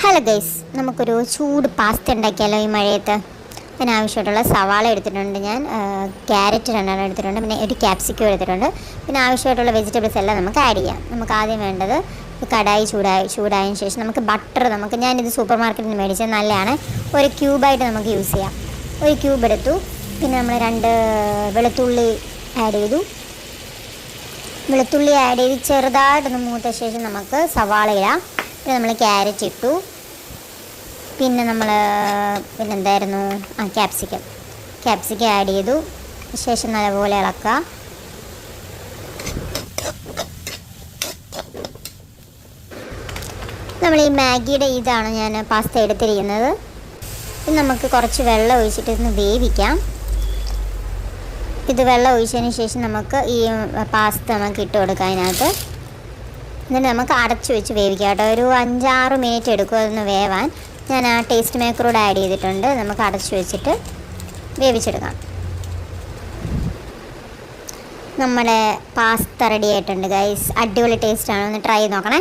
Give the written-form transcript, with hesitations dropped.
Hello guys, നമുക്കൊരു ചൂട് pasta ഉണ്ടാക്കിയാലോ ഈ മഴയത്ത്. അതിനാവശ്യമായിട്ടുള്ള സവാള എടുത്തിട്ടുണ്ട് ഞാൻ, ക്യാരറ്റ് രണ്ടെണ്ണം എടുത്തിട്ടുണ്ട്, പിന്നെ ഒരു ക്യാപ്സിക്കം എടുത്തിട്ടുണ്ട്. പിന്നെ ആവശ്യമായിട്ടുള്ള വെജിറ്റബിൾസ് എല്ലാം നമുക്ക് ആഡ് ചെയ്യാം. നമുക്ക് ആദ്യം വേണ്ടത് കടായി ചൂടായതിനു ശേഷം നമുക്ക് ബട്ടർ, ഞാനിത് സൂപ്പർ മാർക്കറ്റിൽ നിന്ന് മേടിച്ചത് നല്ലതാണ്, ഒരു ക്യൂബായിട്ട് നമുക്ക് യൂസ് ചെയ്യാം. ഒരു ക്യൂബ് എടുത്തു. പിന്നെ നമ്മൾ 2 വെളുത്തുള്ളി ആഡ് ചെയ്തു. വെളുത്തുള്ളി ആഡ് ചെയ്ത് ചെറുതായിട്ടൊന്ന് മൂത്ത ശേഷം നമുക്ക് സവാള ഇടാം. പിന്നെ നമ്മൾ ക്യാരറ്റ് ഇട്ടു. പിന്നെന്തായിരുന്നു, ക്യാപ്സിക്കം ആഡ് ചെയ്തു. ശേഷം നല്ലപോലെ ഇളക്കുക. നമ്മൾ ഈ മാഗിയുടെ ഇതാണ് ഞാൻ പാസ്ത എടുത്തിരിക്കുന്നത്. ഇത് നമുക്ക് കുറച്ച് വെള്ളം ഒഴിച്ചിട്ട് ഇന്ന് വേവിക്കാം. ഇത് വെള്ളം ഒഴിച്ചതിന് ശേഷം നമുക്ക് ഈ പാസ്ത നമുക്ക് ഇട്ട് കൊടുക്കാം അതിനകത്ത്. എന്നിട്ട് നമുക്ക് അടച്ചു വെച്ച് വേവിക്കാം കേട്ടോ. ഒരു 5-6 മിനിറ്റ് എടുക്കും അതൊന്ന് വേവാൻ. ഞാൻ ആ ടേസ്റ്റ് മേക്കറോട് ആഡ് ചെയ്തിട്ടുണ്ട്. നമുക്ക് അടച്ചു വെച്ചിട്ട് വേവിച്ചെടുക്കാം. നമ്മുടെ പാസ്ത റെഡി ആയിട്ടുണ്ട് ഗൈസ്. അടിപൊളി ടേസ്റ്റാണ്, ഒന്ന് ട്രൈ ചെയ്ത് നോക്കണേ.